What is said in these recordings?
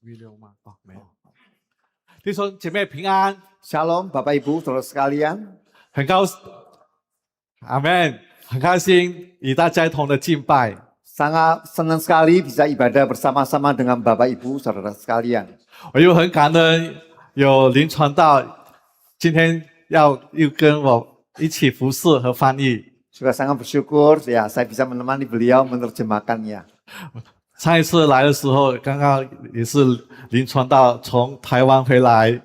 video 吗？哦，没有。弟兄姐妹平安， Shalom Bapak Ibu Saudara sekalian. 很高兴，阿门，很开心与大家一同的敬拜。 Sangat senang sekali bisa ibadah bersama-sama dengan Bapak Ibu Saudara sekalian. 我又很感恩有林传道今天又跟我一起服侍和翻译。 Juga sangat bersyukur ya saya bisa menemani beliau menerjemahkannya. 上一次来的时候，刚刚也是林传道从台湾回来，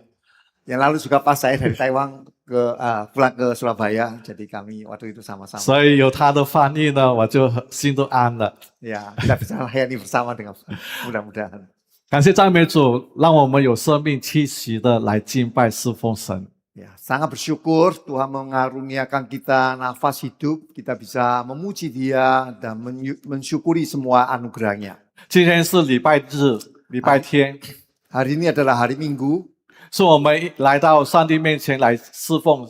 Yang lalu juga pas saya dari Taiwan pulang ke Surabaya, jadi kami waktu itu sama-sama. 所以有他的翻译呢，我就心都安了。 Ya, kita bisa layani bersama dengan mudah-mudahan. 感谢赞美主，让我们有生命气息的来敬拜侍奉神。 Ya, sangat bersyukur Tuhan mengaruniakan kita nafas hidup, kita bisa memuji Dia dan mensyukuri semua anugerahnya. 今天是礼拜日，礼拜天， Hari ini adalah hari Minggu, 是我们来到上帝面前来侍奉、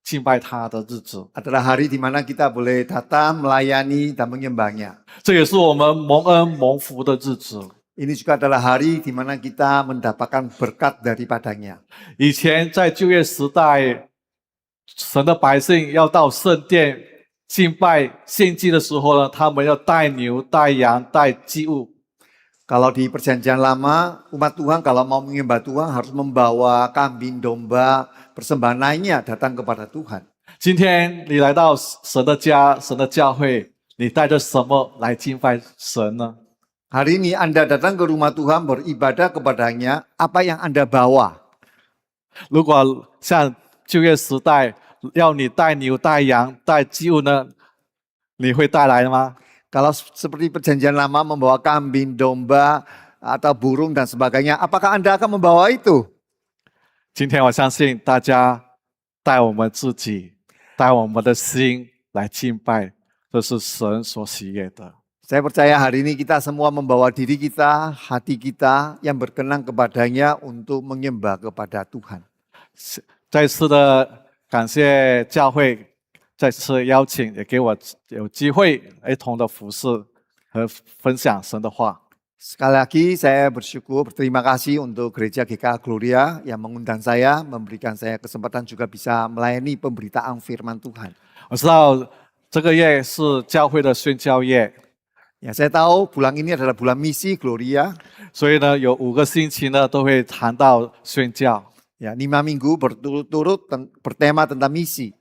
敬拜他的日子。 adalah hari di mana kita boleh datang, melayani, dan menyembahnya. 这也是我们蒙恩蒙福的日子。 Ini juga adalah hari di mana kita mendapatkan berkat daripadanya. 以前在旧约时代，神的百姓要到圣殿敬拜献祭的时候呢，他们要带牛、带羊、带祭物。 Kalau di perjanjian lama, umat Tuhan kalau mau menyembah Tuhan harus membawa kambing, domba, persembahan lainnya datang kepada Tuhan. 今天你来到神的家、神的教会，你带着什么来敬拜神呢？ Hari ini Anda datang ke rumah Tuhan beribadah kepadanya, apa yang Anda bawa? 如果像旧约时代要你带牛、带羊、带祭物呢，你会带来吗？ Kalau seperti perjanjian lama membawa kambing, domba, atau burung dan sebagainya, apakah Anda akan membawa itu? 今天我相信大家带我们自己、带我们的心来敬拜，这是神所喜悦的。 Saya percaya hari ini kita semua membawa diri kita, hati kita yang berkenan kepadanya untuk menyembah kepada Tuhan. 再次的感谢教会，再次邀请，也给我有机会一同的服侍和分享神的话。 Sekali lagi saya berterima kasih untuk Gereja GKA Gloria yang mengundang saya, memberikan saya kesempatan juga bisa melayani pemberitaan firman Tuhan. 我知道这个月是教会的宣教月， Ya, saya tahu bulan ini adalah bulan misi Gloria. 所以呢，有5个星期呢都会谈到宣教。 Ya, 5 minggu berturut-turut bertema tentang misi.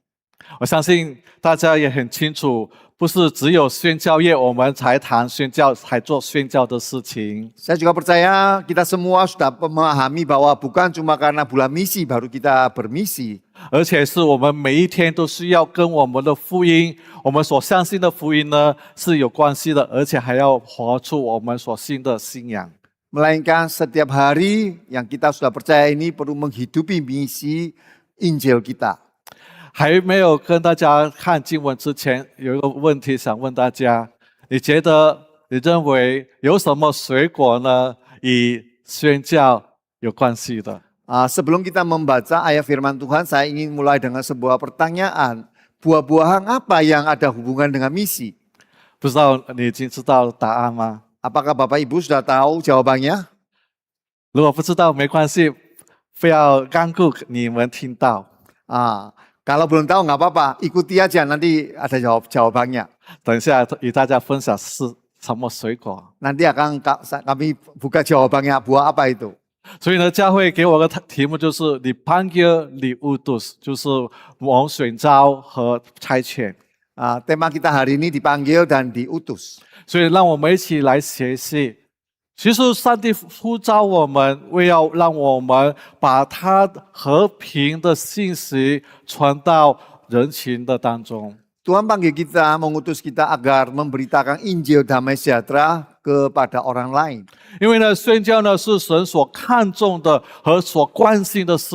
我相信大家也很清楚，不是只有宣教月我们才谈宣教，才做宣教的事情。 Saya juga percaya kita semua sudah memahami bahwa bukan cuma karena bulan misi baru kita bermisi. 而且是我们每一天都需要跟我们的福音，我们所相信的福音呢是有关系的，而且还要活出我们所信的信仰。 Melainkan setiap hari yang kita sudah percaya ini perlu menghidupi misi Injil kita. 还没有跟大家看经文之前，有一个问题想问大家：你认为有什么水果呢与宣教有关系的？ Sebelum kita membaca ayat firman Tuhan, saya ingin mulai dengan sebuah pertanyaan. Buah-buahan apa yang ada hubungan dengan misi? 不知道你已经知道答案吗？ Apakah Bapak Ibu sudah tahu jawabannya? 如果不知道没关系，非要干顾你们听到。 Kalau belum tahu nggak apa-apa, ikuti aja nanti ada jawabannya. 等一下与大家分享是什么水果。 Nanti akan kami buka jawabannya buah apa itu. 所以呢，教会给我个题目就是dipanggil diutus，就是蒙选召和差遣。 Tema kita hari ini dipanggil dan diutus. 所以让我们一起来学习。其实上帝呼召我们，为要让我们把他和平的信息传到人群的当中。 Tuhan panggil kita, mengutus kita agar memberitakan Injil damai sejahtera kepada orang lain. 因为呢，宣教呢是神所看重的和所关心的事。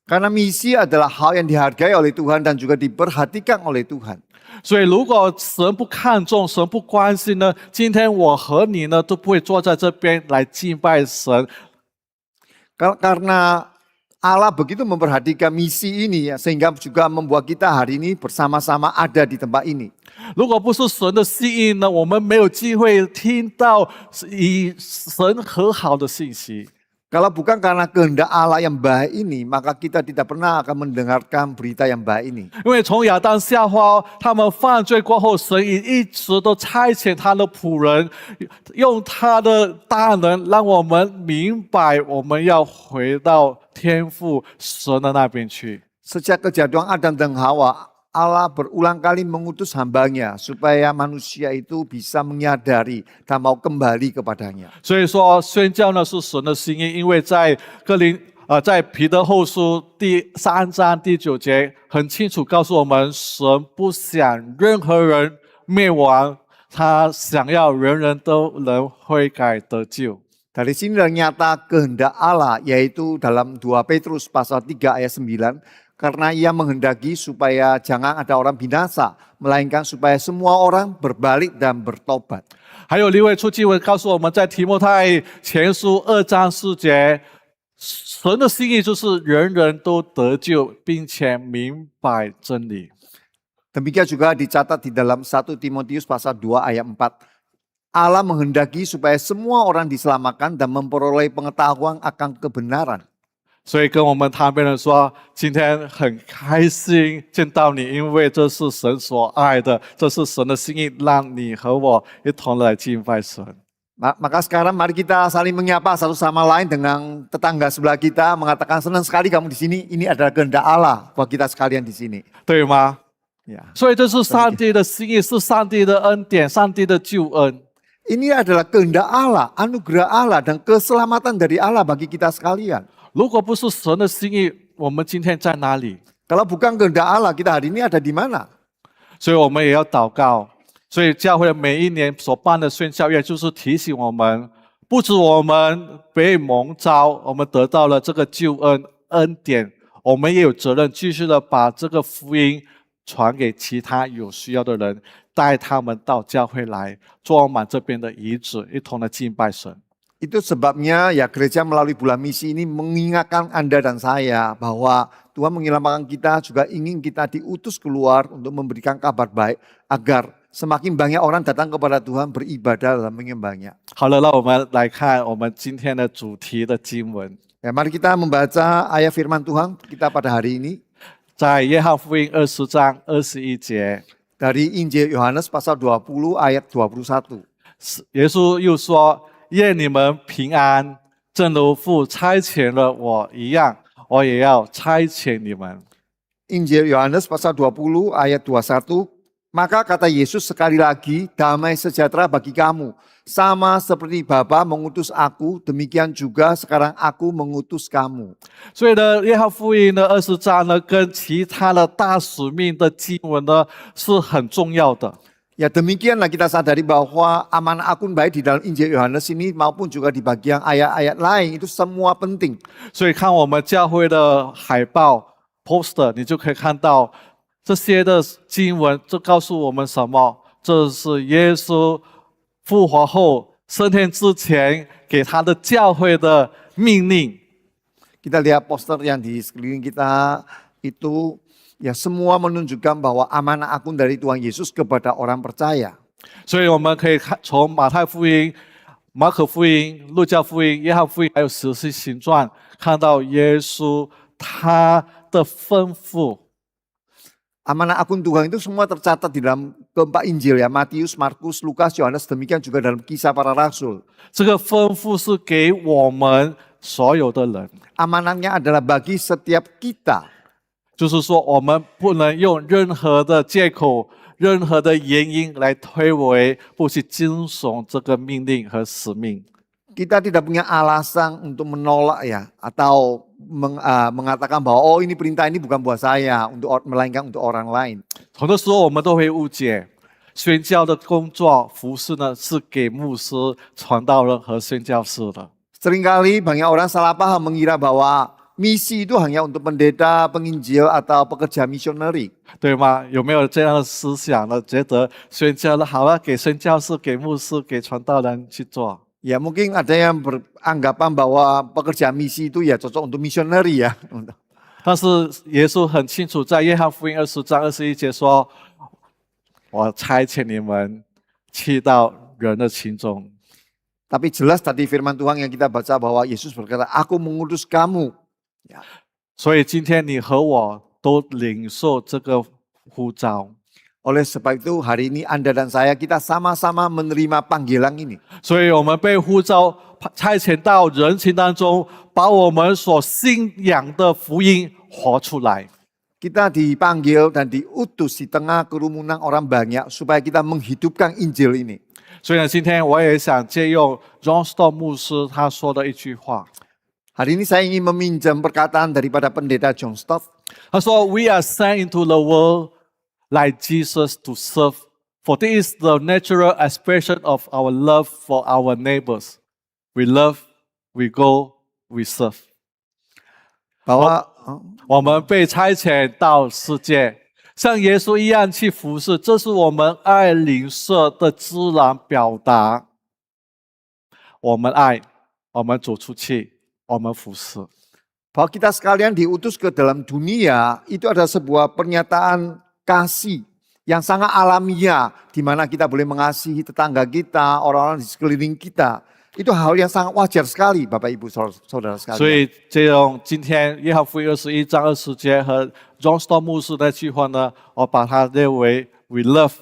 Karena misi adalah hal yang dihargai oleh Tuhan dan juga diperhatikan oleh Tuhan. 所以如果神不看重、神不关心呢，今天我和你呢都不会坐在这边来敬拜神。 Karena Allah begitu memperhatikan misi ini ya, sehingga juga membuat kita hari ini bersama-sama ada di tempat ini. 如果不是神的心意呢，我们没有机会听到与神和好的信息。 Kalau bukan karena kehendak Allah yang baik ini, maka kita tidak pernah akan mendengarkan berita yang baik ini. 因为从亚当夏娃他们犯罪过后，神也一直都差遣他的仆人，用他的大能让我们明白，我们要回到天父神的那边去。 Sejak kejatuhan Adam dan Hawa, Allah berulang kali mengutus hambanya supaya manusia itu bisa menyadari dan mau kembali kepadanya. 所以说，宣教呢是神的心意，因为在彼得后书第3章第9节很清楚告诉我们，神不想任何人灭亡，他想要人人都能悔改得救。 Dari sini ternyata kehendak Allah, yaitu dalam 2 Petrus pasal 3 ayat 9, karena ia menghendaki supaya jangan ada orang binasa, melainkan supaya semua orang berbalik dan bertobat. 还有另外处经文告诉我们，在提摩太前书2章4节，神的心意就是人人都得救，并且明白真理。 Demikian juga dicatat di dalam 1 Timotius pasal 2 ayat 4. Allah menghendaki supaya semua orang diselamatkan dan memperoleh pengetahuan akan kebenaran. 所以跟我们谈辩人说，今天很开心见到你，因为这是神所爱的，这是神的心意，让你和我一同来敬拜神。 Maka sekarang mari kita saling menyapa satu sama lain dengan tetangga sebelah kita, mengatakan senang sekali kamu di sini. Ini adalah kehendak Allah buat kita sekalian di sini. 对吗？ Ya. 所以这是上帝的心意，是上帝的恩典，上帝的救恩。 Ini adalah kehendak Allah, anugerah Allah dan keselamatan dari Allah bagi kita sekalian. 如果不是神的心意，我们今天在哪里？ Kalau bukan kehendak Allah, kita hari ini ada di mana? 所以我们也要祷告。所以教会每一年所办的宣教月，就是提醒我们，不止我们被蒙召，我们得到了这个救恩恩典，我们也有责任继续的把这个福音传给其他有需要的人，带他们到教会来，做满这边的遗址，一同的敬拜神。 Itu sebabnya ya gereja melalui bulan misi ini mengingatkan Anda dan saya bahwa Tuhan menyelamatkan kita, juga ingin kita diutus keluar untuk memberikan kabar baik agar semakin banyak orang datang kepada Tuhan, beribadah dan menyembahnya. 好了，让我们来看我们今天的主题的经文， Ya, mari kita membaca ayat firman Tuhan kita pada hari ini 在约翰福音20章21节， dari Injil Yohanes pasal 20 ayat 21. 耶稣又说：“愿你们平安，正如父差遣了我一样，我也要差遣你们。” Injil Yohanes pasal 20 ayat 21. Maka kata Yesus sekali lagi, damai sejahtera bagi kamu. Sama seperti Bapa mengutus aku, demikian juga sekarang aku mengutus kamu. 所以呢，约翰福音的20章呢，跟其他的大使命的经文呢是很重要的。 Ya demikianlah kita sadari bahwa amanah akun baik di dalam Injil Yohanes ini maupun juga di bagian ayat-ayat lain itu semua penting. 所以看我们教会的海报 poster， 你就可以看到这些的经文，这告诉我们什么？这是耶稣复活后升天之前给他的教会的命令。 Kita lihat poster yang di sekeliling kita itu ya semua menunjukkan bahwa amanah akun dari Tuhan Yesus kepada orang percaya. 所以我们可以看从马太福音、马可福音、路加福音、约翰福音，还有使徒行传，看到耶稣他的吩咐。 Amanah akun Tuhan itu semua tercatat di dalam keempat Injil ya, Matius, Markus, Lukas, Yohanes, demikian juga dalam kisah para rasul. 这个吩咐是给我们所有的人， Amanahnya adalah bagi setiap kita. 就是说我们不能用任何的借口、任何的原因来推诿不去遵守这个命令和使命。 Kita tidak punya alasan untuk menolak ya, atau mengatakan bahwa oh ini perintah ini bukan buat saya, melainkan untuk orang lain. 很多时候我们都会误解，宣教的工作服饰呢是给牧师、传道人和宣教士的。 Seringkali banyak orang salah paham mengira bahwa misi itu hanya untuk pendeta, penginjil atau pekerja misioneri. 对吗？有没有这样的思想呢？觉得宣教的好了，给宣教士、给牧师、给传道人去做。Ya mungkin ada yang beranggapan bahwa pekerja misi itu ya cocok untuk misioneri ya. 但是耶稣很清楚，在约翰福音20章21节说：“我差遣你们去到人的群中。” Tapi jelas tadi firman Tuhan yang kita baca bahwa Yesus berkata, aku mengutus kamu. Ya. 所以今天你和我都领受这个呼召。 Oleh sebab itu hari ini Anda dan saya kita sama-sama menerima panggilan ini. 所以我们被呼召差遣到人群当中，把我们所信仰的福音活出来。 Kita dipanggil dan diutus di tengah kerumunan orang banyak supaya kita menghidupkan Injil ini. 所以呢，今天我也想借用 John Stott 牧师他说的一句话。 Hari ini saya ingin meminjam perkataan daripada pendeta John Stott. 他说 ：“We are sent into the world like Jesus to serve, for this is the natural expression of our love for our neighbors. We love, we go, we serve。” Bahwa 我们被差遣到世界，像耶稣一样去服侍，这是我们爱邻舍的自然表达。我们爱，我们走出去，我们服侍。 bahwa kita sekalian diutus ke dalam dunia itu adalah sebuah pernyataan kasih yang sangat alamiah di mana kita boleh mengasihi tetangga kita, orang-orang di sekeliling kita. Itu hal yang sangat wajar sekali Bapak Ibu Saudara 所 sekalian. 以，借用今天约翰福音21章20节和 John Stott 牧师那句话呢，我把它列为 We love,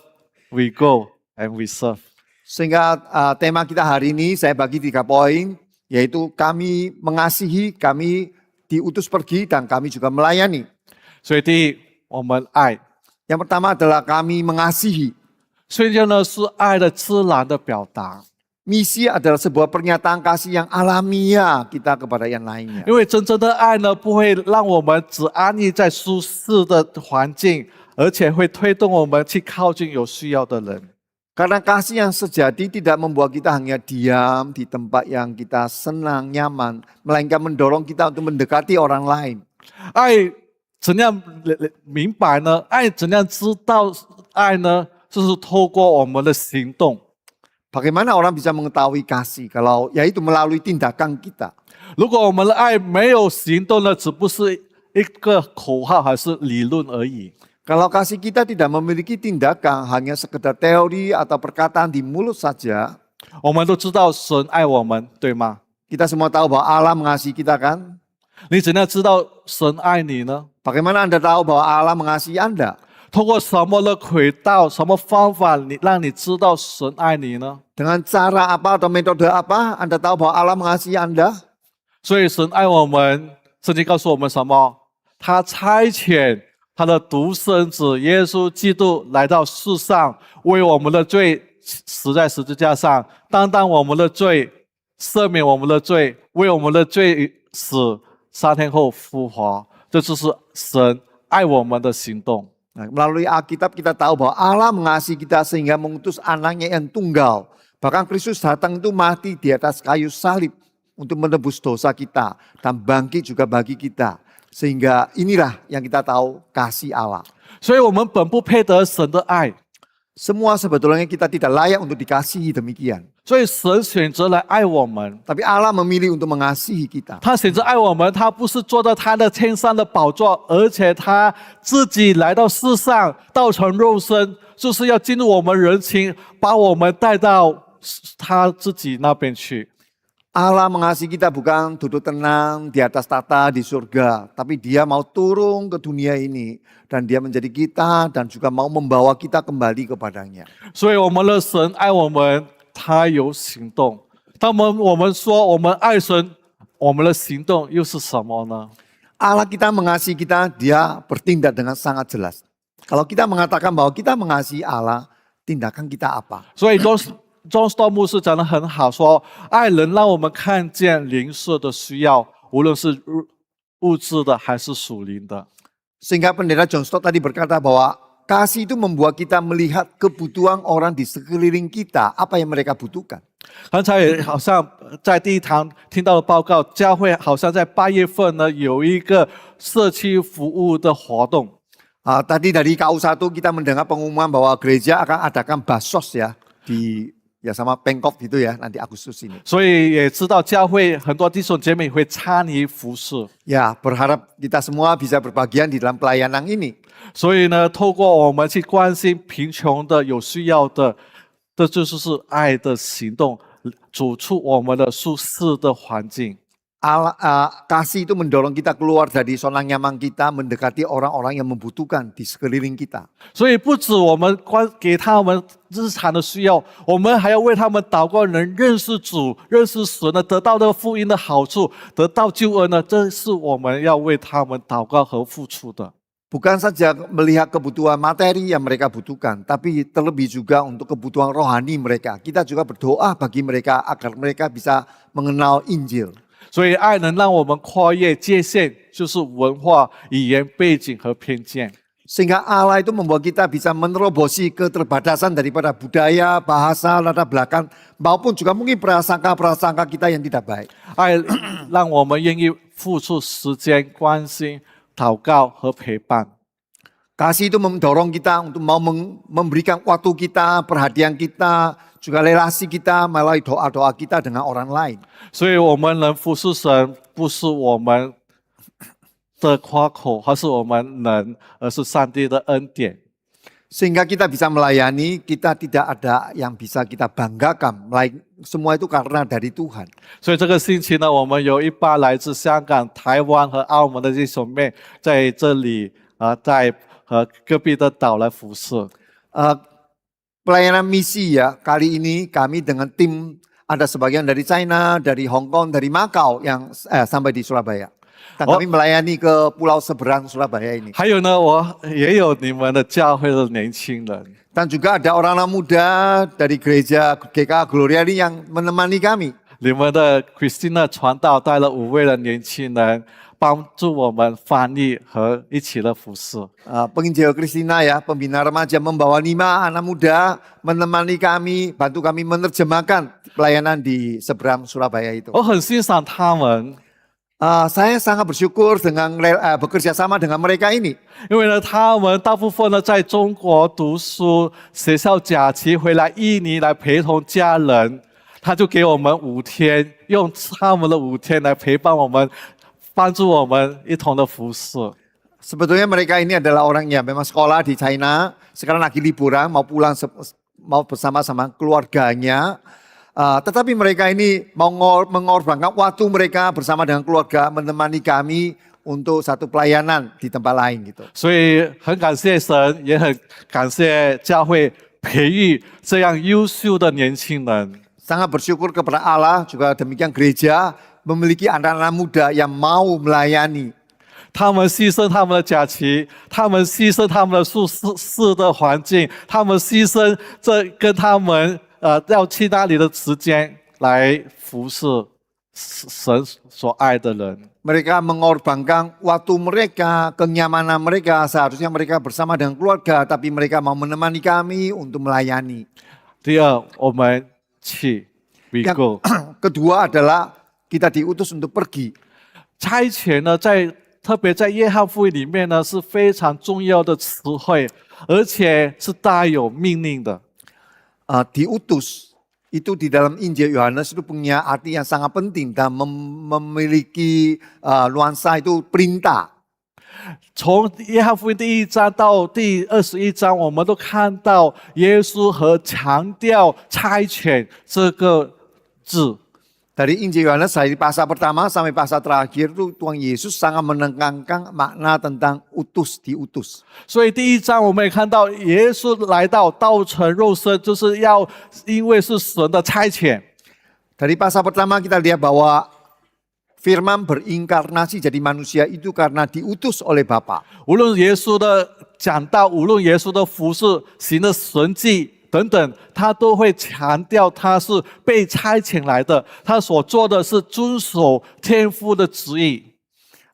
we go, and we serve。 Sehingga tema kita hari ini saya bagi 3 poin, yaitu kami mengasihi, kami diutus pergi, dan kami juga melayani. 所以，第一，我们爱， Yang pertama adalah kami mengasihi. 所以这呢是爱的自然的表达。 Misi adalah sebuah pernyataan kasih yang alamiah kita kepada yang lainnya. 因为真正的爱呢，不会让我们只安逸在舒适的环境，而且会推动我们去靠近有需要的人。 Karena kasih yang sejati tidak membuat kita hanya diam di tempat yang kita senang, nyaman, melainkan mendorong kita untuk mendekati orang lain. 爱怎样明白呢？爱怎样知道爱呢？就是透过我们的行动。 Bagaimana orang bisa mengetahui kasih kalau yaitu melalui tindakan kita. 如果我们的爱没有行动呢，只不是一个口号还是理论而已。 Kalau kasih kita tidak memiliki tindakan, hanya sekedar teori atau perkataan di mulut saja. 我们都知道神爱我们，对吗？ Kita semua tahu bahwa Allah mengasihi kita kan? 你怎样知道神爱你呢？ Bagaimana Anda tahu bahwa Allah mengasihi Anda? 通过什么的轨道、什么方法，让你知道神爱你呢？ Dengan cara apa atau metode apa Anda tahu bahwa Allah mengasihi Anda? 所以神爱我们，圣经告诉我们什么？他差遣他的独生子耶稣基督来到世上，为我们的罪死在十字架上，担当我们的罪，赦免我们的罪，为我们的罪死，3天后复活。这就是神爱我们的行动。 Nah, melalui Alkitab kita tahu bahwa Allah mengasihi kita sehingga mengutus anaknya yang tunggal. Bahkan Kristus datang itu mati di atas kayu salib untuk menebus dosa kita dan bangkit juga bagi kita. Sehingga inilah yang kita tahu kasih Allah. 所以我们本不配得神的爱， Semua sebetulnya kita tidak layak untuk dikasihi demikian. 所以神选择来爱我们。 Tapi Allah memilih untuk mengasihi kita. 他选择爱我们，他不是坐在他的天上的宝座，而且他自己来到世上，道成肉身，就是要进入我们人群，把我们带到他自己那边去。 Allah mengasihi kita bukan duduk tenang di atas tata di surga. Tapi dia mau turun ke dunia ini. Dan dia menjadi kita dan juga mau membawa kita kembali kepadanya. 所以我们的神爱我们，他有行动。当我们说我们爱神，我们的行动又是什么呢？ Allah kita mengasihi kita, dia bertindak dengan sangat jelas. Kalau kita mengatakan bahwa kita mengasihi Allah, tindakan kita apa? 所以John Stott 牧师讲得很好，说爱人让我们看见灵舍的需要，无论是物质的还是属灵的。 Sehingga pendeta John Stott tadi berkata bahwa kasih itu membuat kita melihat kebutuhan orang di sekeliling kita, apa yang mereka butuhkan. 刚才也好像在第一堂听到的报告，教会好像在8月份呢有一个社区服务的活动。 Tadi dari KU1 kita mendengar pengumuman bahwa gereja akan adakan basos ya di ya sama Pengkop gitu ya nanti Agustus ini. 所以也知道教会很多弟兄姐妹会参与服侍。 Ya, berharap kita semua bisa berbagian di dalam pelayanan ini. 所以呢，透过我们去关心贫穷的、有需要的，这就是爱的行动，走出我们的舒适的环境。 Kasih itu mendorong kita keluar dari zona nyaman kita, mendekati orang-orang yang membutuhkan di sekeliling kita. 所以不止我们给他们日常的需要，我们还要为他们祷告，能认识主、认识神呢，得到这个福音的好处，得到救恩呢，这是我们要为他们祷告和付出的。 Bukan saja melihat kebutuhan materi yang mereka butuhkan, tapi terlebih juga untuk kebutuhan rohani mereka. Kita juga berdoa bagi mereka agar mereka bisa mengenal Injil. 所以爱能让我们跨越界限，就是文化、语言背景和偏见。 Sehingga Allah itu membuat kita bisa menerobosi keterbatasan daripada budaya, bahasa, latar belakang, maupun juga mungkin prasangka-prasangka kita yang tidak baik. 爱让我们愿意付出时间、关心、祷告和陪伴。 Kasih itu mendorong kita untuk mau memberikan waktu kita, perhatian kita, juga relasi kita melalui doa-doa kita dengan orang lain. 所以我们能服侍神，不是我们的夸口，而是我们能，而是上帝的恩典。 Sehingga kita bisa melayani, kita tidak ada yang bisa kita banggakan. Semua itu karena dari Tuhan. 所以这个星期呢，我们有一班来自香港、台湾和澳门的弟兄妹在这里在隔壁的岛来服侍。 Pelayanan misi ya, kali ini kami dengan tim ada sebagian dari China, dari Hong Kong, dari Macau yang sampai di Surabaya. Dan kami melayani ke pulau seberang Surabaya ini. 还有呢，我也有你们的教会的年轻人。 Dan juga ada orang-orang muda dari gereja GK Gloria ini yang menemani kami. 你们的 Christina 传道带了5位的年轻人，帮助我们翻译和一起的服侍。 Penginjil Christina ya, pembina remaja membawa 5 anak muda menemani kami, bantu kami menerjemahkan pelayanan di seberang Surabaya itu. 我很欣赏他们， Saya sangat bersyukur dengan bekerja sama dengan mereka ini. 因为呢，他们大部分呢在中国读书，学校假期回来印尼来陪同家人，他就给我们5天，用他们的5天来陪伴我们，帮助我们一同的服侍。 Sebetulnya mereka ini adalah orang yang memang sekolah di China, sekarang lagi liburan, mau pulang mau bersama-sama keluarganya. Tetapi mereka ini mau mengorbankan waktu mereka bersama dengan keluarga menemani kami untuk satu pelayanan di tempat lain gitu. 所以很感谢神，也很感谢教会培育这样优秀的年轻人。 Sangat bersyukur kepada Allah, juga demikian gereja memiliki anak-anak muda yang mau melayani. 他们牺牲他们的假期，他们牺牲他们的舒适的环境，他们牺牲这跟他们要去那里的时间来服侍神所爱的人。 Mereka mengorbankan waktu mereka, kenyamanan mereka, seharusnya mereka bersama dengan keluarga, tapi mereka mau menemani kami untuk melayani. 第二，我们去 we go。 Kedua adalah kita diutus untuk pergi. 差遣呢，特别在约翰福音里面呢，是非常重要的词汇，而且是带有命令的。 Diutus itu di dalam Injil Yohanes itu punya arti yang sangat penting dan memiliki nuansa itu perintah. 从约翰福音第1章到第21章，我们都看到耶稣和强调差遣这个字。 Dari Injil Yohanes dari pasal pertama sampai pasal terakhir itu Tuhan Yesus sangat menekankan makna tentang diutus. 所以第1章我们也看到耶稣来到道成肉身，就是要因为是神的差遣。 Dari pasal pertama kita lihat bahwa Firman berinkarnasi jadi manusia itu karena diutus oleh Bapa. 无论耶稣的讲道，无论耶稣的服事、行的神迹等等，他都会强调他是被差遣来的，他所做的是遵守天父的旨意。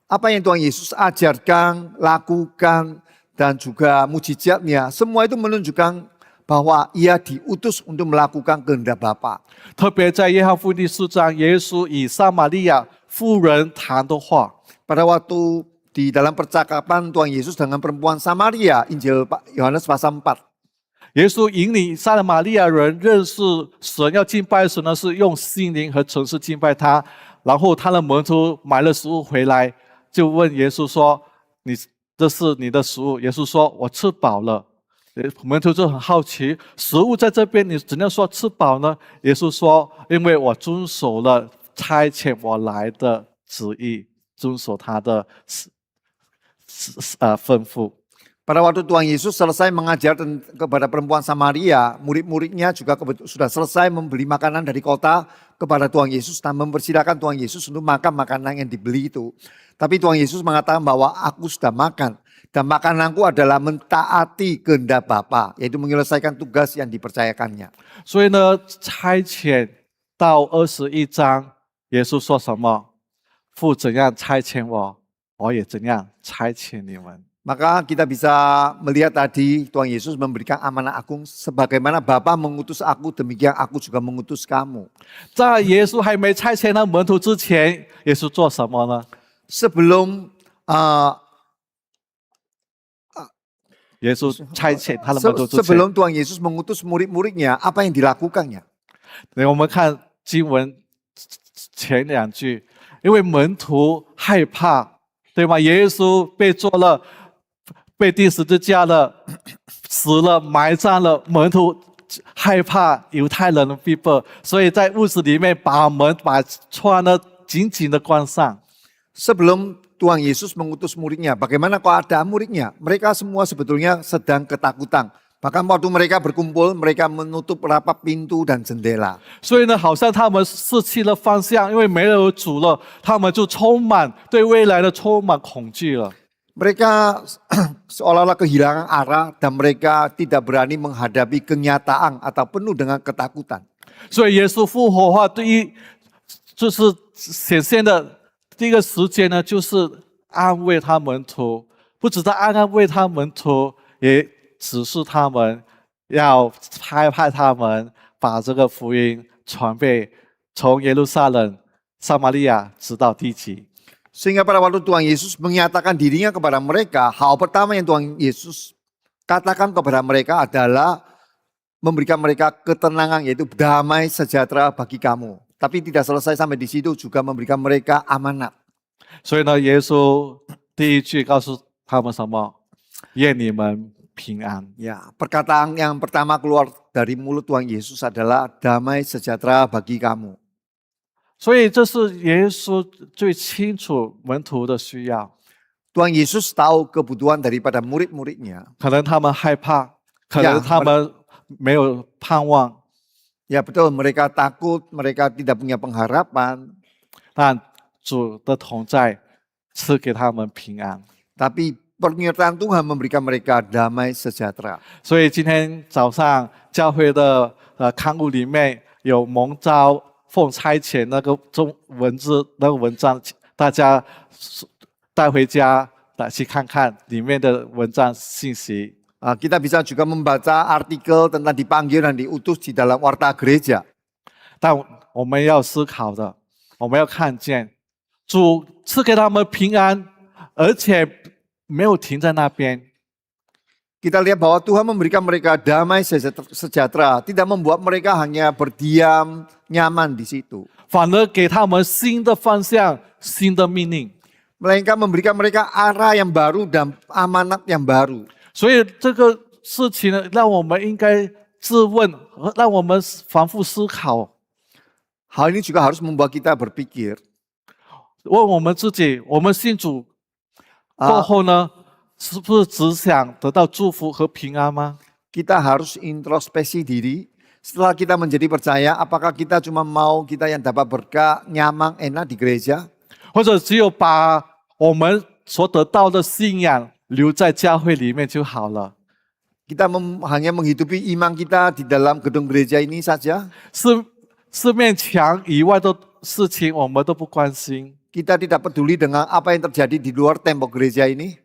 Apa yang Tuhan Yesus ajarkan, lakukan, dan juga mujizatnya, semua itu menunjukkan bahwa ia diutus untuk melakukan kehendak Bapa. 特别在约翰福音第4章，耶稣以撒玛利亚妇人谈的话， Pada waktu di dalam percakapan Tuhan Yesus dengan perempuan Samaria, Injil Yohanes pasal 4. 耶稣引领撒玛利亚人认识神，要敬拜神呢，是用心灵和诚实敬拜他。然后他的门徒买了食物回来，就问耶稣说：“这是你的食物？”耶稣说：“我吃饱了。”门徒就很好奇，食物在这边，你怎样说吃饱呢？耶稣说：“因为我遵守了差遣我来的旨意，遵守他的吩咐。” Pada waktu Tuhan Yesus selesai mengajar kepada perempuan Samaria, murid-muridnya juga sudah selesai membeli makanan dari kota kepada Tuhan Yesus dan mempersilahkan Tuhan Yesus untuk makan makanan yang dibeli itu. Tapi Tuhan Yesus mengatakan bahwa aku sudah makan dan makananku adalah mentaati kehendak Bapa, yaitu menyelesaikan tugas yang dipercayakannya. 所以呢，差遣到21章，耶稣说什么？父怎样差遣我，我也怎样差遣你们。 Maka kita bisa melihat tadi Tuhan Yesus memberikan amanah agung, sebagaimana Bapa mengutus aku, demikian aku juga mengutus kamu. 在耶稣还没差遣那门徒之前，耶稣做什么呢？ Sebelum 耶稣差遣他的门徒之前， sebelum Tuhan Yesus mengutus murid-muridnya, apa yang dilakukannya? 我们看经文前2句，因为门徒害怕，对吗？耶稣被做了。 被钉十字架了，死了，埋葬了。门徒害怕犹太人的逼迫，所以在屋子里面把门把窗呢紧紧的关上。 Sebelum Tuhan Yesus mengutus muridnya, bagaimana keadaan muridnya? Mereka semua sebetulnya sedang ketakutan. Bahkan waktu mereka berkumpul, mereka menutup rapat pintu dan jendela. 所以呢，好像他们失去了方向，因为没有主了，他们就充满对未来的充满恐惧了。 Mereka seolah-olah kehilangan arah dan mereka tidak berani menghadapi kenyataan atau penuh dengan ketakutan. 所以耶稣复活的话，就是显现的第一个时间呢，就是安慰他门徒，不只是安慰他门徒，也指示他们要派他们把这个福音传遍从耶路撒冷、撒玛利亚直到地极。 Sehingga pada waktu Tuhan Yesus menyatakan dirinya kepada mereka, hal pertama yang Tuhan Yesus katakan kepada mereka adalah memberikan mereka ketenangan, yaitu damai sejahtera bagi kamu. Tapi tidak selesai sampai di situ, juga memberikan mereka amanat. 所以呢，耶稣第一句告诉他们什么？愿你们平安。 Ya, perkataan yang pertama keluar dari mulut Tuhan Yesus adalah damai sejahtera bagi kamu. 所以这是耶稣最清楚门徒的需要。 Tuhan Yesus tahu kebutuhan daripada murid-muridnya. 可能他们害怕，可能他们没有盼望。 Ya betul, mereka takut, mereka tidak punya pengharapan. 但主的同在赐给他们平安。 Tapi penyertaan Tuhan memberikan mereka damai sejahtera. 所以今天早上教会的刊物里面有蒙召。 奉差遣那个文章，大家带回家来去看看里面的文章信息。Kita bisa juga membaca artikel tentang dipanggil dan diutus di dalam warta gereja. 但我们要思考的，我们要看见主赐给他们平安，而且没有停在那边。 Kita lihat bahwa Tuhan memberikan mereka damai sejahtera, tidak membuat mereka hanya berdiam nyaman di situ. 反而给他们新的方向、新的命令。 Melainkan memberikan mereka arah yang baru dan amanat yang baru. 所以这个事情呢，让我们应该自问，让我们反复思考。 Hal ini juga harus membuat kita berpikir. 问我们自己，我们信主过后呢？ 是不是只想得到祝福和平安吗？ Kita harus introspeksi diri. Setelah kita menjadi percaya, apakah kita cuma mau kita yang dapat berkah, nyaman, enak di gereja? 或者只有把我们所得到的信仰留在教会里面就好了？ Kita hanya menghidupi iman kita di dalam gedung gereja ini saja. 四面墙以外的事情我们都不关心。 Kita tidak peduli dengan apa yang terjadi di luar tembok gereja ini.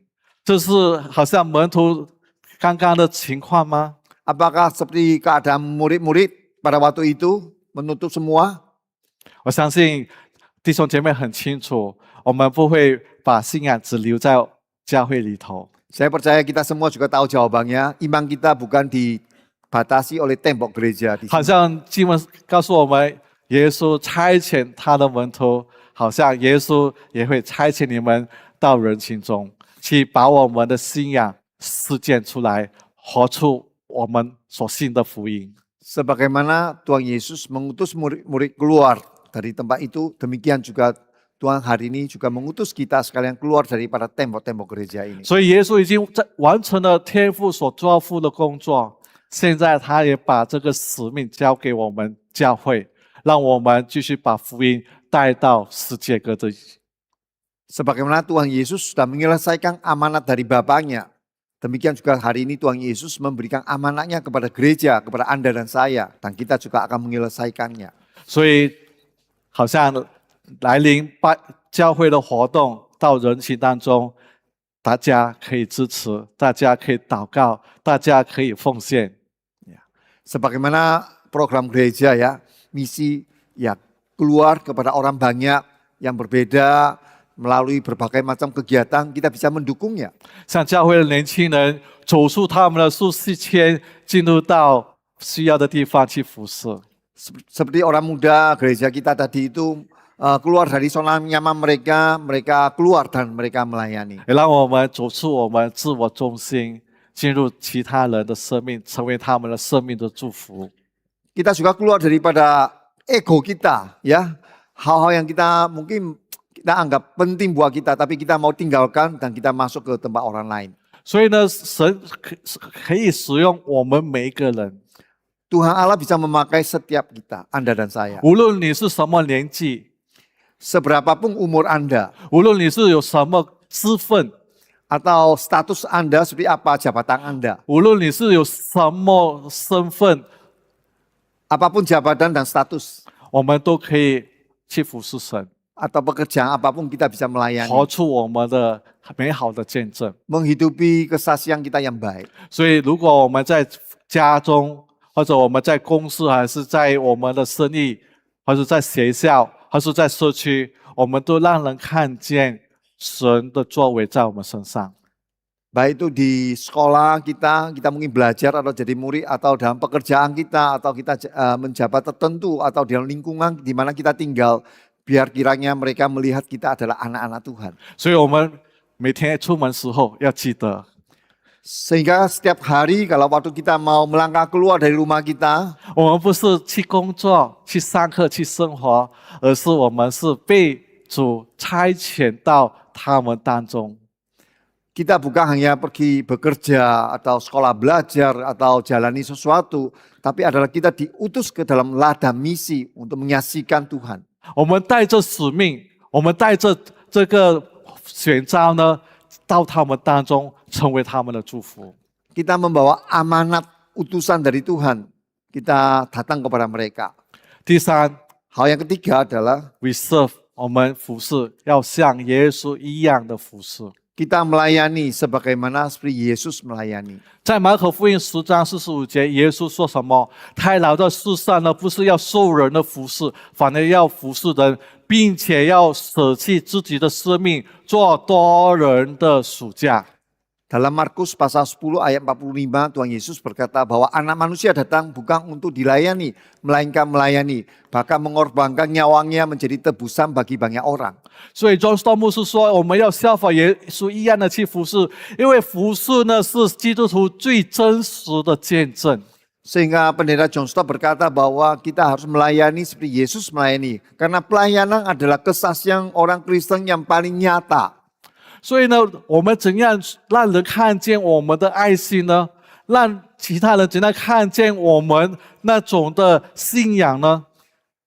这是好像门徒刚刚的情况吗？ Apakah seperti keadaan murid-murid pada waktu itu menutup semua? 我相信弟兄姐妹很清楚，我们不会把信仰只留在教会里头。 Saya percaya kita semua juga tahu jawabannya. Iman kita bukan batasi oleh tembok gereja di 好 sini. 像经文告诉我们，耶稣差遣他的门徒，好像耶稣也会差遣你们到人群中，去把我们的信仰实践出来，活出我们所信的福音。 Sebagaimana Tuhan Yesus mengutus murid-murid keluar dari tempat itu, demikian juga Tuhan hari ini juga mengutus kita sekalian keluar daripada tembok-tembok gereja ini. 所以耶稣已经完成了天父所交付的工作，现在他也把这个使命交给我们教会，让我们继续把福音带到世界各地。 Sebagaimana Tuhan Yesus sudah menyelesaikan amanat dari Bapaknya, demikian juga hari ini Tuhan Yesus memberikan amanatnya kepada gereja, kepada Anda dan saya, dan kita juga akan menyelesaikannya. 所以，好像来临教会的活动到人群当中，大家可以支持，大家可以祷告，大家可以奉献。 Sebagaimana program gereja ya, misi ya keluar kepada orang banyak yang berbeda melalui berbagai macam kegiatan, kita bisa mendukungnya. 像教会的年轻人走出他们的舒适圈，进入到需要的地方去服侍。 Seperti orang muda gereja kita tadi itu keluar dari zona nyaman mereka, mereka keluar dan mereka melayani. 也让我们走出我们自我中心，进入其他人的生命，成为他们的生命的祝福。 Kita juga keluar daripada ego kita ya, hal-hal yang kita mungkin kita anggap penting buat kita, tapi kita mau tinggalkan dan kita masuk ke tempat orang lain. 所以呢，神可以使用我们每一个人， Tuhan Allah bisa memakai setiap kita, Anda dan saya. 无论你是什么年纪， Seberapapun umur Anda 无论你是有什么身份， atau status Anda seperti apa, jabatan Anda. 无论你是有什么身份， Apapun jabatan dan status 我们都可以去服侍神， atau pekerjaan apapun kita bisa 活 melayani. 出我们的美好的见证。 Menghidupi kesaksian kita yang baik. 所以，如果我们在家中，或者我们在公司，还是在我们的生意，或者在学校，还是在社区，我们都让人看见神的作为在我们身上。 Baik itu di sekolah kita mungkin belajar atau jadi murid, atau dalam pekerjaan kita, atau kita menjabat tertentu, atau dalam lingkungan di mana kita tinggal, biar kiranya mereka melihat kita adalah anak-anak Tuhan. 所以，我们每天出门时候要记得， Sehingga setiap hari kalau waktu kita mau melangkah keluar dari rumah kita, 我们不是去工作、去上课、去生活，而是我们是被主差遣到他们当中。 kita bukan hanya pergi bekerja atau sekolah belajar atau jalani sesuatu, tapi adalah kita diutus ke dalam ladang misi untuk menyaksikan Tuhan. 我们带着使命，我们带着这个选召呢，到他们当中，成为他们的祝福。 Kita membawa amanat utusan dari Tuhan, kita datang kepada mereka. 第三 Hal yang ketiga adalah ，we serve，我们服侍要像耶稣一样的服侍。 kita melayani sebagaimana seperti Yesus melayani. 在马可福音10章45节，耶稣说什么？他来到世上呢，不是要受人的服侍，反而要服侍人，并且要舍弃自己的生命，做多人的属价。 Dalam Markus pasal 10 ayat 45, Tuhan Yesus berkata bahwa anak manusia datang bukan untuk dilayani, melainkan melayani, bahkan mengorbankan nyawanya menjadi tebusan bagi banyak orang. 所以 John Stott 牧师说，我们要效法耶稣一样的去服侍，因为服侍呢是基督徒最真实的见证。 Sehingga pendeta John Stott berkata bahwa kita harus melayani seperti Yesus melayani. Karena pelayanan adalah kesaksian orang Kristen yang paling nyata. 所以呢，我们怎样让人看见我们的爱心呢？让其他人怎样看见我们那种的信仰呢？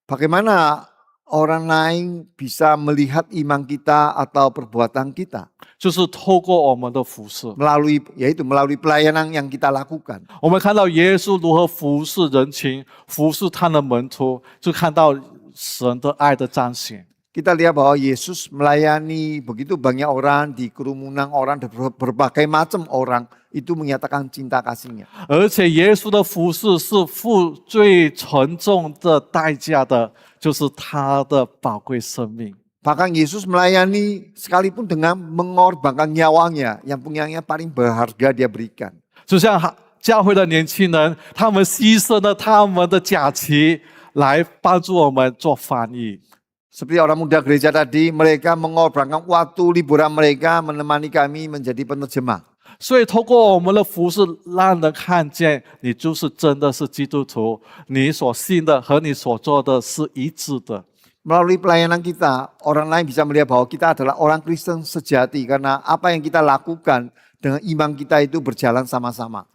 Bagaimana orang lain bisa melihat iman kita atau perbuatan kita? 就是透过我们的服侍， melalui pelayanan yang kita lakukan. 我们看到耶稣如何服侍人群，服侍他的门徒，就看到神的爱的彰显。 Kita lihat bahwa Yesus melayani begitu banyak orang di kerumunan orang, berbagai macam orang, itu menyatakan cinta kasihnya. 而且耶稣的服侍是付最沉重的代价的，就是他的宝贵生命。 Bahkan Yesus melayani sekalipun dengan mengorbankan nyawanya, yang punyanya paling berharga dia berikan. 就像教会的年轻人，他们牺牲了他们的假期来帮助我们做翻译。 Seperti orang muda gereja tadi, mereka mengorbankan waktu liburan mereka menemani kami menjadi penerjemah. 所以透过我们的服事，让人看见你就是真的是基督徒，你所信的和你所做的是一致的。 Melalui pelayanan kita, orang lain bisa melihat bahwa kita adalah orang Kristen sejati karena apa yang kita lakukan dengan iman kita itu berjalan sama-sama.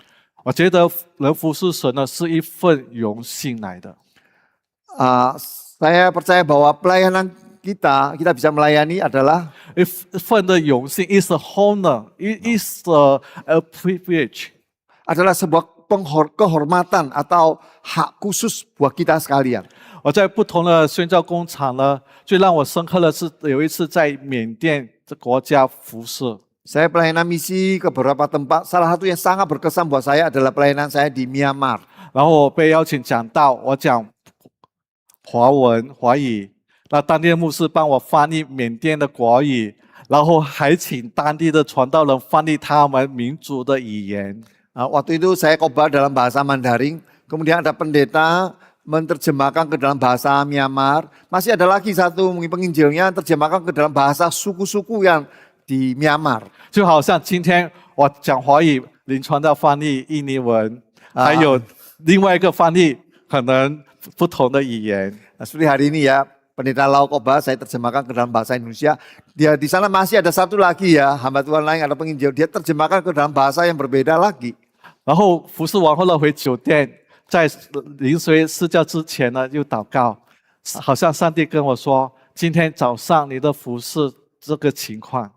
我觉得能服侍神呢，是一份荣幸来的。 Saya percaya bahwa pelayanan kita bisa melayani adalah 一份的荣幸 is a honor, it is a privilege. adalah sebuah kehormatan atau hak khusus buat kita sekalian. 我在不同的宣教工厂呢，最让我深刻的是有一次在缅甸这国家服侍， Saya pelayanan misi ke beberapa tempat. Salah satu yang sangat berkesan buat saya adalah pelayanan saya di Myanmar. 然后我被邀请讲道，我讲华语，那当地的牧师帮我翻译缅甸的国语，然后还请当地的传道人翻译他们民族的语言。 Waktu itu saya khotbah dalam bahasa Mandarin. Kemudian ada pendeta menerjemahkan ke dalam bahasa Myanmar. Masih ada lagi satu mungkin penginjilnya terjemahkan ke dalam bahasa suku-suku yang di Myanmar. 就好像今天我讲华语，林传道翻译印尼文，还有另外一个翻译可能不同的语言。 Seperti hari ini ya, pendeta Lau khotbah saya terjemahkan ke dalam bahasa Indonesia. Dia di sana masih ada satu lagi ya, hamba Tuhan lain ada penginjil. Dia terjemahkan ke dalam bahasa yang berbeda lagi. 然后服侍完后呢，回酒店，在临睡睡觉之前呢，又祷告，好像上帝跟我说，今天早上你的服侍这个情况。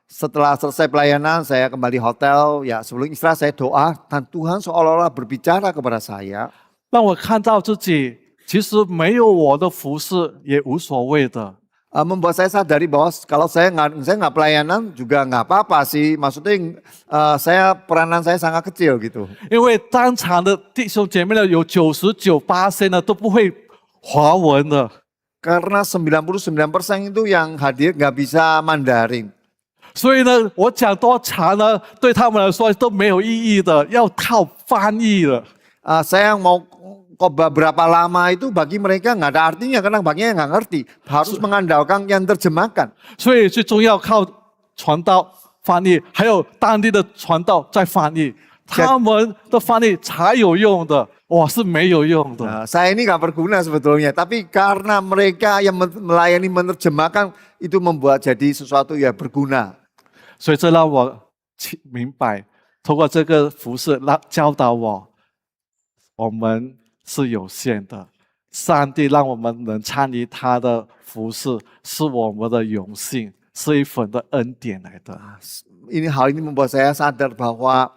Setelah selesai pelayanan, saya kembali hotel. Ya, sebelum istirahat saya doa dan Tuhan seolah-olah berbicara kepada saya. 让我看到自己其实没有我的服侍也无所谓的。 Membuat saya sadari bahwa kalau saya nggak pelayanan juga nggak apa-apa sih. Maksudnya peranan saya sangat kecil gitu. 因为当场的弟兄姐妹呢，有99%呢都不会华文的。 Karena 99% itu yang hadir nggak bisa Mandarin. 所以呢，我讲多长呢，对他们来说都没有意义的，要靠翻译的。 Saya mau khotbah berapa lama itu bagi mereka nggak ada artinya karena baginya nggak ngerti. Harus mengandalkan yang terjemahkan. 所以最重要靠传道翻译，还有当地的传道在翻译，他们的翻译才有用的，我是没有用的。 Saya ini nggak berguna sebetulnya, tapi karena mereka yang melayani menerjemahkan itu membuat jadi sesuatu yang berguna. 所以这让我明白，通过这个服事，教导我们是有限的。上帝让我们能参与他的服事，是我们的荣幸，是一份的恩典来的。 Hal ini membuat saya sadar bahwa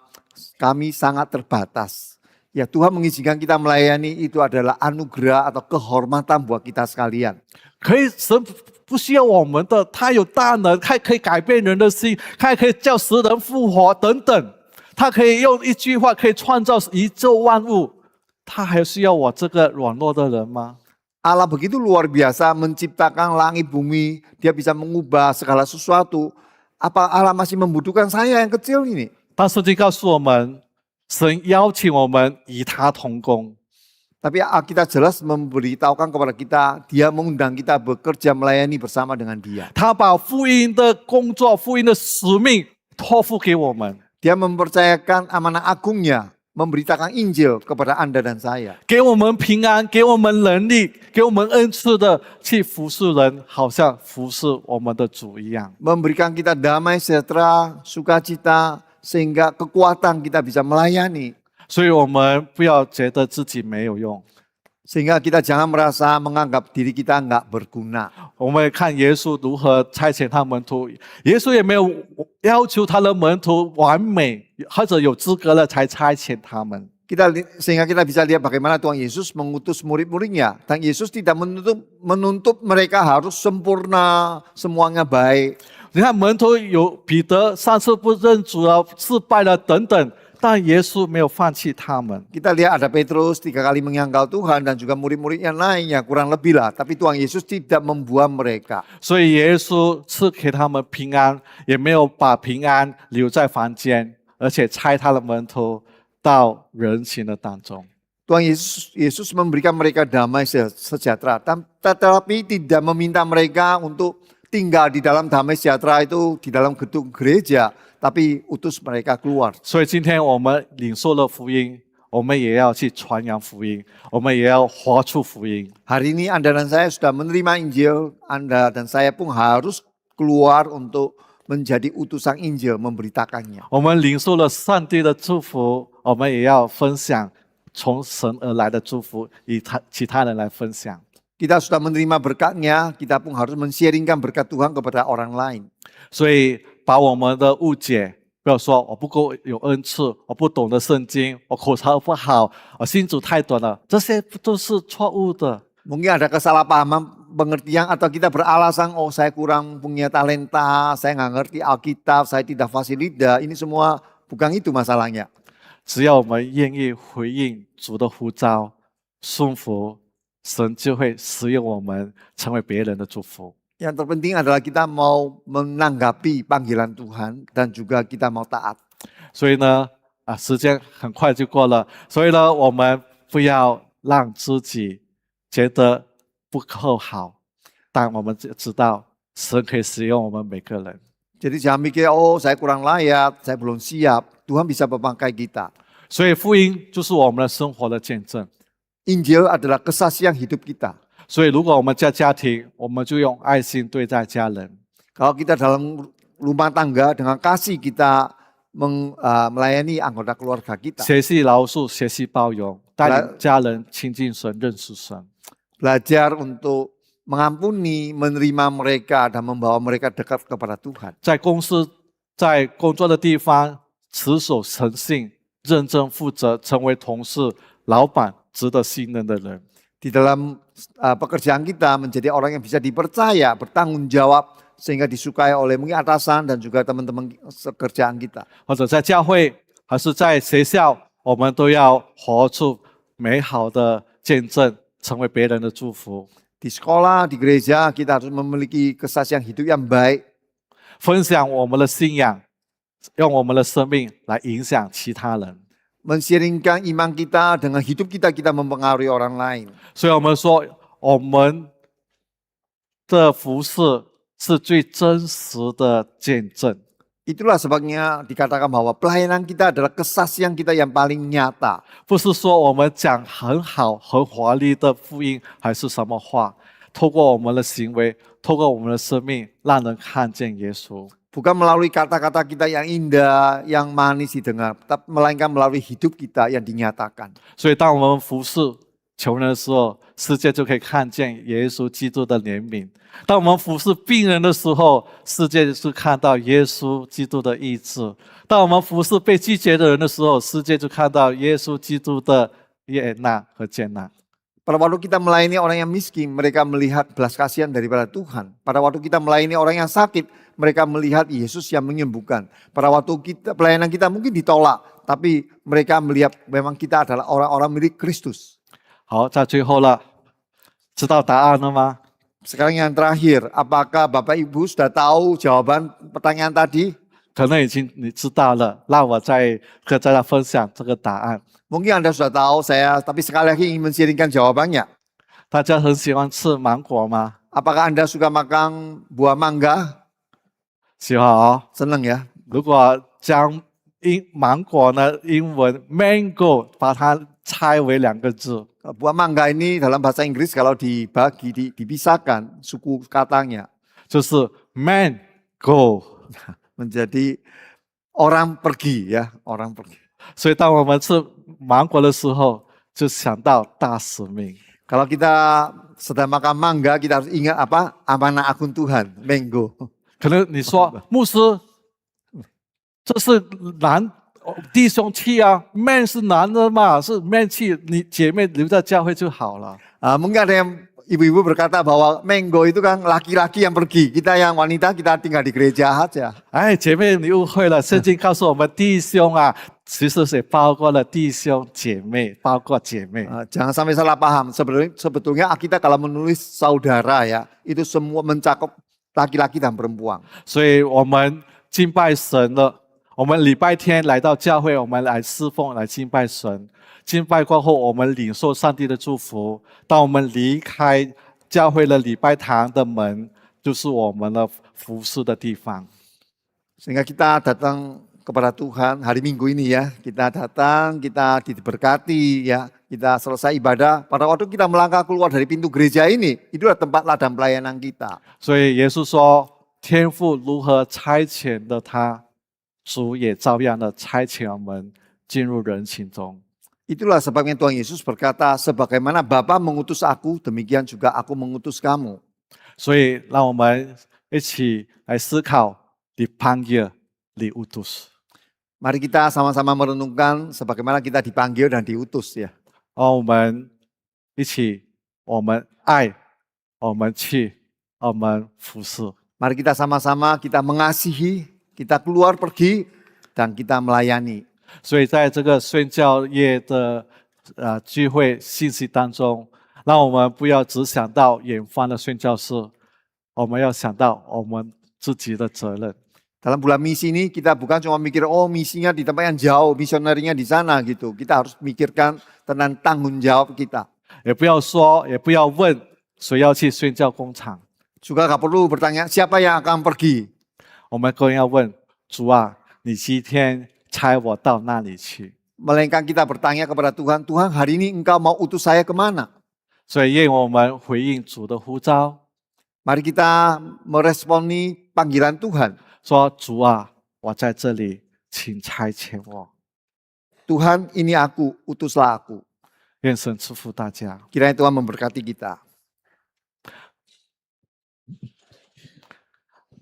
kami sangat terbatas. Ya, Tuhan mengizinkan kita melayani itu adalah anugerah atau kehormatan buat kita sekalian. 神不需要我们的，他有大能，他可以改变人的心，他可以叫死人复活等等，他可以用一句话可以创造宇宙万物，他还需要我这个软弱的人吗？ Allah begitu luar biasa menciptakan langit bumi, dia bisa mengubah segala sesuatu. Apa Allah masih membutuhkan saya yang kecil ini? 但圣经告诉我们，神邀请我们与他同工。 Tapi Alkitab jelas memberitahukan kepada kita, dia mengundang kita bekerja melayani bersama dengan dia. 他把福音的工作、福音的使命托付给我们， Dia mempercayakan amanah agungnya, memberitakan Injil kepada Anda dan saya. 给我们平安，给我们能力，给我们恩赐的去服侍人，好像服侍我们的主一样。 Memberikan kita damai, sejahtera, sukacita, sehingga kekuatan kita bisa melayani. 所以我们不要觉得自己没有用。 Sehingga kita jangan merasa menganggap diri kita nggak berguna. 我们看耶稣如何差遣他门徒，耶稣也没有要求他的门徒完美或者有资格了才差遣他们。 Sehingga kita bisa lihat bagaimana Tuhan Yesus mengutus murid-muridnya. Dan Yesus tidak menuntut mereka harus sempurna, semuanya baik. 你看门徒有彼得上次不认主了，失败了等等，但耶稣没有放弃他们。 Kita lihat ada Petrus 3 kali menyangkal Tuhan dan juga murid-murid yang lainnya kurang lebih lah. Tapi Tuhan Yesus tidak membuang mereka. 所以耶稣赐给他们平安，也没有把平安留在房间，而且差他的门徒到人群的当中。 Tuhan Yesus memberikan mereka damai sejahtera, tetapi tidak meminta mereka untuk tinggal di dalam damai sejahtera itu di dalam gedung gereja, tapi utus mereka keluar. 所以今天我们领受了福音，我们也要去传扬福音，我们也要活出福音。 Hari ini Anda dan saya sudah menerima Injil, Anda dan saya pun harus keluar untuk menjadi utusan Injil, memberitakannya. 我们领受了上帝的祝福，我们也要分享从神而来的祝福，与其他人来分享。 Kita sudah menerima berkatnya, kita pun harus men-sharingkan berkat Tuhan kepada orang lain. 所以把我们的误解，不要说我不够有恩赐，我不懂得圣经，我口才不好，我信主太短了，这些都是错误的。 Mungkin ada kesalahpahaman pengertian atau kita beralasan, oh saya kurang punya talenta, saya nggak ngerti Alkitab, saya tidak fasilida. Ini semua bukan itu masalahnya. 只要我们愿意回应主的呼召，顺服，神就会使用我们成为别人的祝福。 Yang terpenting adalah kita mau menanggapi panggilan Tuhan dan juga kita mau taat. 所以呢，时间很快就过了，所以呢，我们不要让自己觉得不够好，但我们知道神可以使用我们每个人。 Jadi jangan mikir, oh saya kurang layak, saya belum siap. Tuhan bisa memakai kita. 所以福音就是我们的生活的见证。 Injil adalah kesaksian hidup kita. 所以如果我们在家庭，我们就用爱心对待家人。 Kalau kita dalam rumah tangga dengan kasih kita melayani anggota keluarga kita. 学习饶恕，学习包容，带领家人亲近神，认识神。 Belajar untuk mengampuni, menerima mereka dan membawa mereka dekat kepada Tuhan. 在公司、在工作的地方，持守诚信、认真负责，成为同事、老板值得信任的人。 Di dalam pekerjaan kita menjadi orang yang bisa dipercaya, bertanggung jawab sehingga disukai oleh mungkin atasan dan juga teman-teman pekerjaan kita. 或者在教会，还是在学校，我们都要活出美好的见证，成为别人的祝福。 Di sekolah, di gereja kita harus memiliki kesaksian hidup yang baik. 分享我们的信仰，用我们的生命来影响其他人。 Men-sharingkan iman kita dengan hidup kita, kita mempengaruhi orang lain. 所以我们说，我们的服饰是最真实的见证。 Itulah sebabnya dikatakan bahwa pelayanan kita adalah kesaksian kita yang paling nyata. 不是说我们讲很好、很华丽的福音，还是什么话，透过我们的行为，透过我们的生命，让人看见耶稣。 Bukan melalui kata-kata kita yang indah, yang manis didengar, tapi melainkan melalui hidup kita yang dinyatakan. 所以，当我们服侍穷人的时候，世界就可以看见耶稣基督的怜悯；当我们服侍病人的时候，世界就看到耶稣基督的医治；当我们服侍被拒绝的人的时候，世界就看到耶稣基督的悦纳和接纳。 Pada waktu kita melayani orang yang miskin, mereka melihat belas kasihan daripada Tuhan. Pada waktu kita melayani orang yang sakit, mereka melihat Yesus yang menyembuhkan. Pada waktu pelayanan kita mungkin ditolak, tapi mereka melihat memang kita adalah orang-orang milik Kristus. 好，在最后了，知道答案了吗？ Sekarang yang terakhir, apakah Bapak Ibu sudah tahu jawaban pertanyaan tadi? 可能已经你知道了，让我再跟大家分享这个答案。 Mungkin Anda sudah tahu tapi sekali lagi ingin men-sharingkan jawabannya. 大家很喜欢吃芒果吗？ Apakah Anda suka makan buah mangga? 喜欢哦。 Senang ya. 如果将芒果呢英文 mango 把它拆为2个字， Buah mangga ini dalam bahasa Inggris kalau dibagi, dipisahkan suku katanya 就是 man go。 menjadi orang pergi ya, orang pergi. 所以当我们吃芒果的时候，就想到大使命。 Kalau kita sedang makan mangga, kita harus ingat apa? Amanah agung Tuhan, mango. 可能你说牧师，这是弟兄气啊 ，man 是男的嘛，是 man 气，你姐妹留在教会就好了。 Mungkin ada yang ibu-ibu berkata bahwa mango itu kan laki-laki yang pergi, kita yang wanita kita tinggal di gereja saja. 哎，姐妹你误会了，圣经告诉我们弟兄啊，其实是包括了弟兄姐妹，包括姐妹。 Jangan sampai salah paham. Sebetulnya kita kalau menulis saudara ya, itu semua mencakup laki-laki dan perempuan. 所以我们敬拜神了，我们礼拜天来到教会，我们来侍奉，来敬拜神。敬拜过后，我们领受上帝的祝福。当我们离开教会的礼拜堂的门，就是我们的服侍的地方。 Sehingga kita datang kepada Tuhan hari Minggu ini ya. Kita datang, kita diberkati ya. Kita selesai ibadah. Pada waktu kita melangkah keluar dari pintu gereja ini, itulah tempat ladang pelayanan kita. 所以耶稣说：“天父如何差遣的他，主也照样的差遣我们进入人群中。” Itulah sebabnya Tuhan Yesus berkata, sebagaimana Bapa mengutus aku, demikian juga aku mengutus kamu. 所以，让我们一起来思考。 dipanggil, diutus. Mari kita sama-sama merenungkan sebagaimana kita dipanggil dan diutus ya. 我们一起，我们爱，我们去，我们服侍。 Mari kita sama-sama kita mengasihi, kita keluar pergi dan kita melayani. 所以，在这个宣教业的聚会信息当中，让我们不要只想到远方的宣教士，我们要想到我们自己的责任。 Dalam bulan misi ini kita bukan cuma mikir, oh misinya di tempat yang jauh, misionerinya di sana gitu. Kita harus mikirkan tentang tanggung jawab kita. 也不要说，也不要问谁要去宣教工厂。 Juga gak perlu bertanya siapa yang akan pergi. 我们更要问主啊，你今天差我到哪里去？ Melainkan kita bertanya kepada Tuhan, Tuhan hari ini engkau mau utus saya kemana? 所以愿我们回应主的呼召， Mari kita meresponi panggilan Tuhan. 说主啊，我在这里，请差遣我。 Tuhan ini aku, utuslah aku. 愿神祝福大家。 Kiranya Tuhan memberkati kita.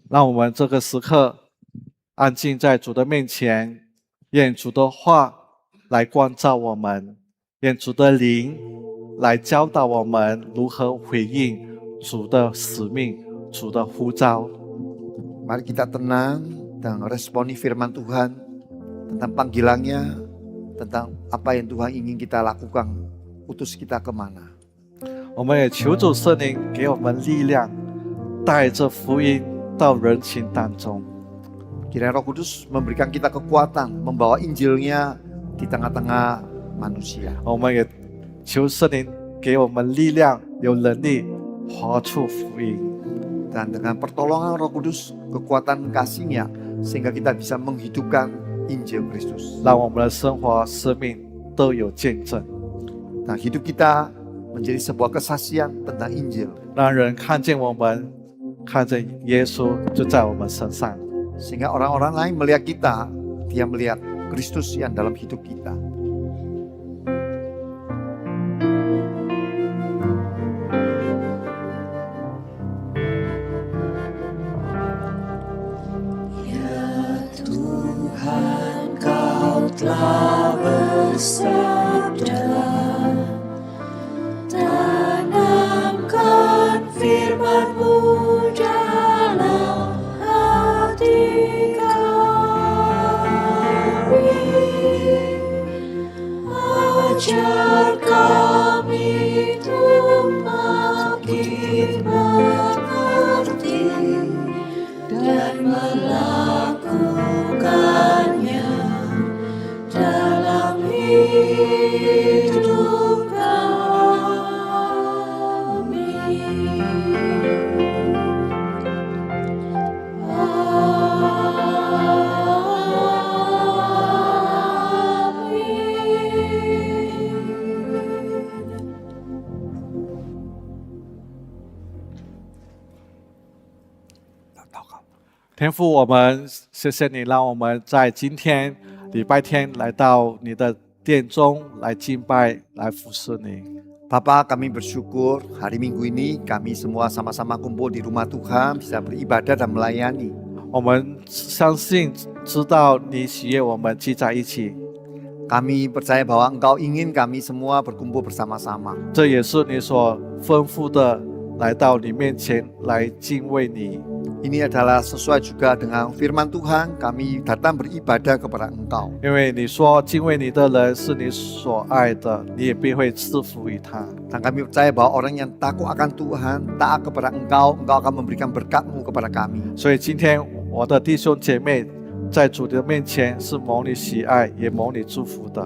让我们这个时刻安静在主的面前，愿主的话来光照我们，愿主的灵来教导我们如何回应主的使命、主的呼召。 Mari kita tenang dan responi firman Tuhan tentang panggilannya, tentang apa yang Tuhan ingin kita lakukan, utus kita kemana. 我们也求主圣灵给我们力量，带着福音到人群当中。 Kiranya Roh Kudus memberikan kita kekuatan, membawa Injilnya di tengah-tengah manusia. 我们也求圣灵给我们力量，有能力活出福音。 Dan dengan pertolongan Roh Kudus, kekuatan kasih-Nya, sehingga kita bisa menghidupkan Injil Kristus. 让我们的生活、生命都有见证， Nah, hidup kita menjadi sebuah kesaksian tentang Injil. 让人看见我们，看见耶稣就在我们身上。 Sehingga orang-orang lain melihat kita, dia melihat Kristus yang dalam hidup kita. Telah bersabda, tanamkan firman-Mu dalam hati kami, ajar kami untuk makin mengerti dan melakukannya dalam hidup kami. Amin. 天父，我们谢谢你，让我们在今天礼拜天来到你的殿中来敬拜，来服侍你。 Bapa, kami bersyukur hari Minggu ini kami semua sama-sama kumpul di rumah Tuhan, bisa beribadah dan melayani. 我们相信，知道你喜悦我们聚在一起， Kami percaya bahwa Engkau ingin kami semua berkumpul bersama-sama. 这也是你所吩咐的，来到你面前来敬畏你。 Ini adalah sesuai juga dengan firman Tuhan, kami datang beribadah kepada Engkau. 因为你说敬畏你的人是你所爱的，你也必会赐福于他。 Dan kami percaya bahwa orang yang takut akan Tuhan, taat kepada Engkau, Engkau akan memberikan berkat-Mu kepada kami. 所以今天我的弟兄姐妹在主的面前是蒙你喜爱，也蒙你祝福的。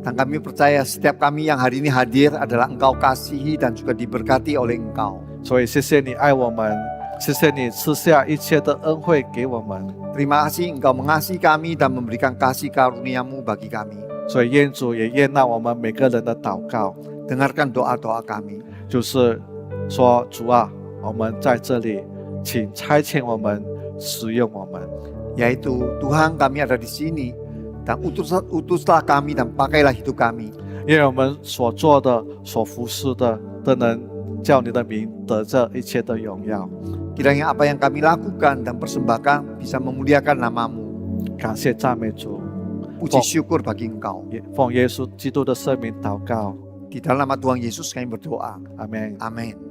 Dan kami percaya setiap kami yang hari ini hadir adalah Engkau kasihi dan juga diberkati oleh Engkau. 所以谢谢你爱我们，谢谢你赐下一切的恩惠给我们。 Terima kasih Engkau mengasihi kami dan memberikan kasih karunia-Mu bagi kami. 所以愿主也悦纳我们每个人的祷告， Dengarkan doa-doa kami. 就是说主啊，我们在这里，请差遣我们，使用我们。 Yaitu Tuhan kami ada di sini dan utuslah kami dan pakailah hidup kami. 愿我们所做的、所服侍的，都能叫你的名得这一切的荣耀。 Kiranya apa yang kami lakukan dan persembahkan bisa memuliakan nama-Mu. 感谢赞美主， Puji syukur bagi Engkau. 也奉耶稣基督的圣名祷告， Di dalam nama Tuhan Yesus kami berdoa. 阿门。 Amin.